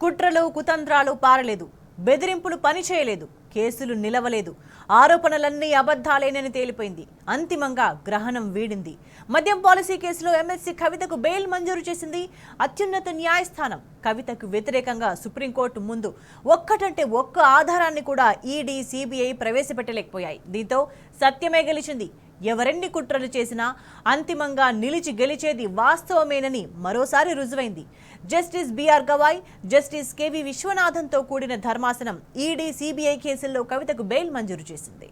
కుట్రలు కుతంత్రాలు పారలేదు, బెదిరింపులు పనిచేయలేదు, కేసులు నిలవలేదు, ఆరోపణలన్నీ అబద్ధాలేనని తేలిపోయింది. అంతిమంగా గ్రహణం వీడింది. మద్యం పాలసీ కేసులో ఎమ్మెల్సీ కవితకు బెయిల్ మంజూరు చేసింది అత్యున్నత న్యాయస్థానం. కవితకు వ్యతిరేకంగా సుప్రీంకోర్టు ముందు ఒక్కటంటే ఒక్క ఆధారాన్ని కూడా ఈడీ, సిబిఐ ప్రవేశపెట్టలేకపోయాయి. దీంతో సత్యమే గెలిచింది. ఎవరెన్ని కుట్రలు చేసినా అంతిమంగా నిలిచి గెలిచేది వాస్తవమేనని మరోసారి రుజువైంది. Justice B R Gavai, justice K V విశ్వనాథన్తో కూడిన ధర్మాసనం ఈడీ, సిబిఐ కేసుల్లో కవితకు బెయిల్ మంజూరు చేసింది.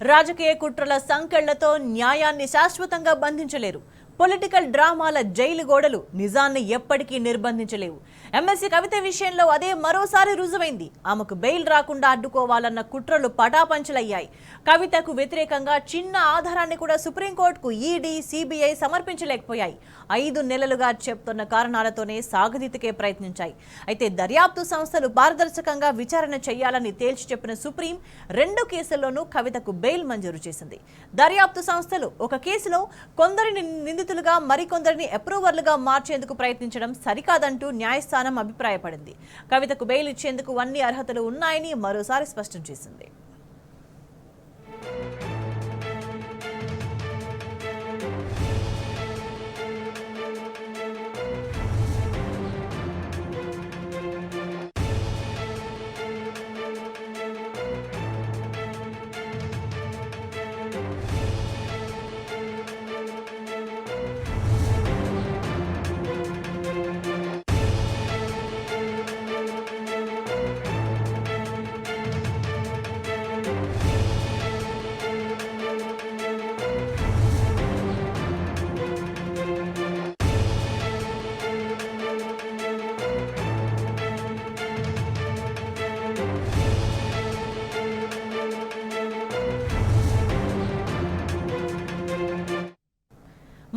రాజకీయ కుట్రల సంకెళ్లతో న్యాయాన్ని శాశ్వతంగా బంధించలేరు. పొలిటికల్ డ్రామాల జైలు గోడలు నిజాన్ని ఎప్పటికీ నిర్బంధించలేవు. ఎమ్మెల్సీ కవిత విషయంలో అదే మరోసారి రుజువైంది. ఆమెకు బెయిల్ రాకుండా అడ్డుకోవాలన్న కుట్రలు పటాపంచలయ్యాయి. కవితకు వ్యతిరేకంగా చిన్న ఆధారాన్ని కూడా సుప్రీంకోర్టుకు ఈడీ, సిబిఐ సమర్పించలేకపోయాయి. 5 నెలలుగా చెప్తున్న కారణాలతోనే సాగదీతకే ప్రయత్నించాయి. అయితే దర్యాప్తు సంస్థలు పారదర్శకంగా విచారణ చేయాలని తేల్చి చెప్పిన సుప్రీం 2 కేసుల్లోనూ కవితకు బెయిల్ మంజూరు చేసింది. దర్యాప్తు సంస్థలు ఒక కేసులో కొందరిని నిందితులుగా మరికొందరిని అప్రూవర్లుగా మార్చేందుకు ప్రయత్నించడం సరికాదంటూ న్యాయస్థానం అభిప్రాయపడింది. కవితకు బెయిల్ ఇచ్చేందుకు అన్ని అర్హతలు ఉన్నాయని మరోసారి స్పష్టం చేసింది.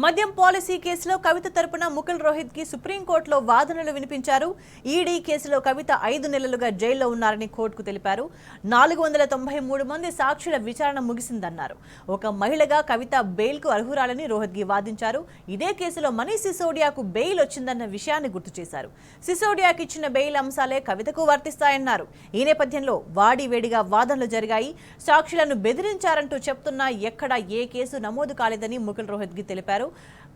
మద్యం పాలసీ కేసులో కవిత తరపున ముకుల్ రోహిత్ కి సుప్రీంకోర్టులో వాదనలు వినిపించారు. ఈడీ కేసులో కవిత 5 నెలలుగా జైల్లో ఉన్నారని కోర్టుకు తెలిపారు. 493 మంది సాక్షుల విచారణ ముగిసిందన్నారు. ఒక మహిళగా కవిత బెయిల్ కు అర్హురాలని రోహిత్ కి వాదించారు. ఇదే కేసులో మనీష్ సిసోడియాకు బెయిల్ వచ్చిందన్న విషయాన్ని గుర్తు చేశారు. సిసోడియాకి ఇచ్చిన బెయిల్ అంశాలే కవితకు వర్తిస్తాయన్నారు. ఈ నేపథ్యంలో వాడివేడిగా వాదనలు జరిగాయి. సాక్షులను బెదిరించారంటూ చెప్తున్నా ఎక్కడా ఏ కేసు నమోదు కాలేదని ముకుల్ రోహిత్ కి తెలిపారు.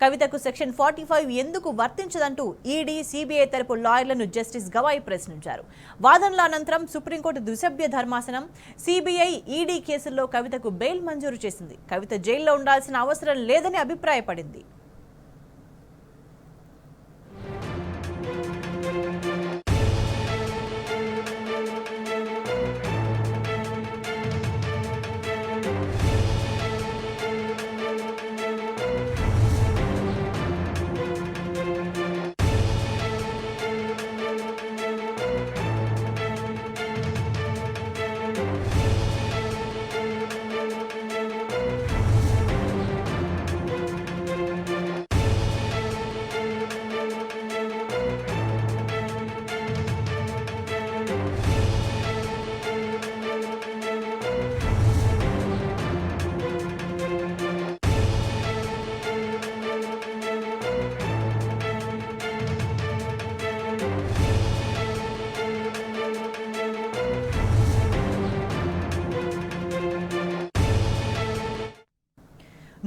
కవితకు సెక్షన్ 45 ఎందుకు వర్తించదంటూ ఈడీ, సిబిఐ తరపు లాయర్లను జస్టిస్ గవాయ్ ప్రశ్నించారు. వాదనల అనంతరం సుప్రీంకోర్టు ద్విసభ్య ధర్మాసనం సిబిఐ, ఈడీ కేసుల్లో కవితకు బెయిల్ మంజూరు చేసింది. కవిత జైల్లో ఉండాల్సిన అవసరం లేదని అభిప్రాయపడింది.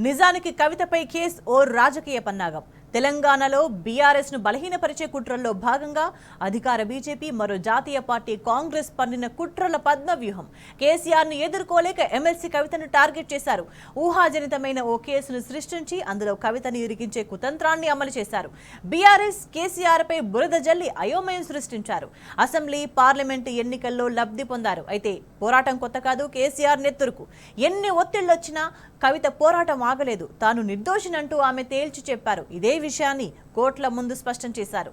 నిజానికి కవితపై కేసు ఓ రాజకీయ పన్నాగం. తెలంగాణలో బీఆర్ఎస్ ను బలహీనపరిచే కుట్రల్లో భాగంగా అధికార బీజేపీ, మరో జాతీయ పార్టీ కాంగ్రెస్ పన్నిన కుట్రల పద్మవ్యూహం. కేసీఆర్ ను ఎదుర్కోలేక ఎమ్మెల్సీ కవితను టార్గెట్ చేశారు. ఊహాజనితమైన ఓ కేసును సృష్టించి అందులో కవితను ఇరికించే కుతంత్రాన్ని అమలు చేశారు. బీఆర్ఎస్ కేసీఆర్ పై బురద జల్లి అయోమయం సృష్టించారు. అసెంబ్లీ, పార్లమెంటు ఎన్నికల్లో లబ్ధి పొందారు. అయితే పోరాటం కొత్త కాదు. కేసీఆర్ నెత్తురుకు ఎన్ని ఒత్తిళ్లొచ్చినా కవిత పోరాటం ఆగలేదు. తాను నిర్దోషినంటూ ఆమె తేల్చి చెప్పారు. ఇదే విషయాన్ని కోర్టుల ముందు స్పష్టం చేశారు.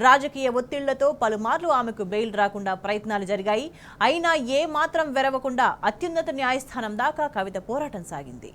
రాజకీయ ఒత్తిళ్లతో పలుమార్లు ఆమెకు బెయిల్ రాకుండా ప్రయత్నాలు జరిగాయి. అయినా ఏ మాత్రం వెరవకుండా అత్యున్నత న్యాయస్థానం దాకా కవిత పోరాటం సాగింది.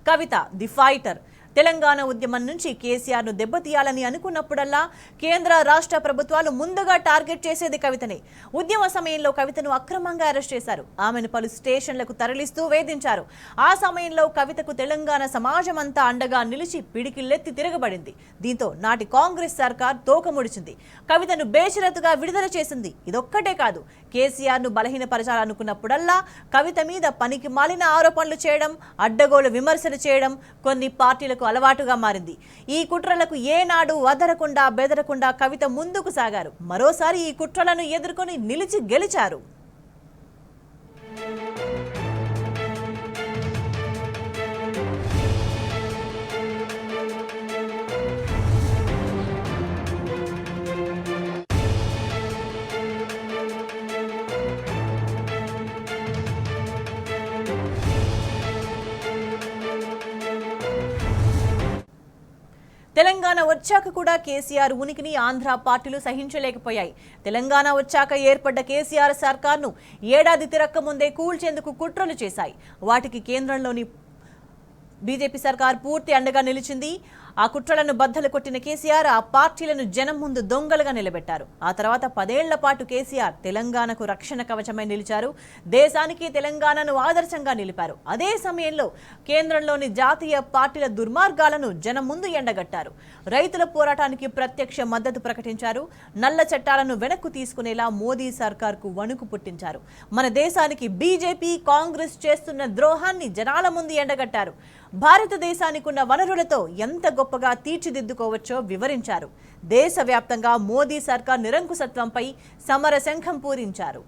కవిత ది ఫైటర్. తెలంగాణ ఉద్యమం నుంచి కేసీఆర్ను దెబ్బతీయాలని అనుకున్నప్పుడల్లా కేంద్ర, రాష్ట్ర ప్రభుత్వాలు ముందుగా టార్గెట్ చేసేది కవితనే. ఉద్యమ సమయంలో కవితను అక్రమంగా అరెస్ట్ చేశారు. ఆమెను పలు స్టేషన్లకు తరలిస్తూ వేధించారు. ఆ సమయంలో కవితకు తెలంగాణ సమాజం అంతా అండగా నిలిచి పిడికిల్లెత్తి తిరగబడింది. దీంతో నాటి కాంగ్రెస్ సర్కార్ తోకముడిచింది. కవితను బేషరతుగా విడుదల చేసింది. ఇదొక్కటే కాదు, కేసీఆర్ను బలహీనపరచాలనుకున్నప్పుడల్లా కవిత మీద పనికి మాలిన ఆరోపణలు చేయడం, అడ్డగోలు విమర్శలు చేయడం కొన్ని పార్టీలకు అలవాటుగా మారింది. ఈ కుట్రలకు ఏనాడు వదలకుండా బెదరకుండా కవిత ముందుకు సాగారు. మరోసారి ఈ కుట్రలను ఎదుర్కొని నిలిచి గెలిచారు. తెలంగాణ వచ్చాక కూడా కేసీఆర్ ఉనికిని ఆంధ్ర పార్టీలు సహించలేకపోయాయి. తెలంగాణ వచ్చాక ఏర్పడ్డ కేసీఆర్ సర్కార్ను ఏడాది తిరక్క ముందే కూల్చేందుకు కుట్రలు చేశాయి. వాటికి కేంద్రంలోని బీజేపీ సర్కార్ పూర్తి అండగా నిలిచింది. ఆ కుట్రలను బద్దలు కొట్టిన కేసీఆర్ ఆ పార్టీలను జనం ముందు దొంగలుగా నిలబెట్టారు. ఆ తర్వాత 10 ఏళ్ల పాటు కేసీఆర్ తెలంగాణకు రక్షణ కవచమై నిలిచారు. దేశానికి తెలంగాణను ఆదర్శంగా నిలిపారు. అదే సమయంలో కేంద్రంలోని జాతీయ పార్టీల దుర్మార్గాలను జనం ముందు ఎండగట్టారు. రైతుల పోరాటానికి ప్రత్యక్ష మద్దతు ప్రకటించారు. నల్ల చట్టాలను వెనక్కు తీసుకునేలా మోదీ సర్కార్కు వణుకు పుట్టించారు. మన దేశానికి బీజేపీ, కాంగ్రెస్ చేస్తున్న ద్రోహాన్ని జనాల ముందు ఎండగట్టారు. భారతదేశానికి ఉన్న వనరులతో ఎంత గొప్ప గొప్పగా తీర్చిదిద్దుకోవచ్చో వివరించారు. దేశవ్యాప్తంగా మోదీ సర్కార్ నిరంకుశత్వంపై సమరశంఖం పూరించారు.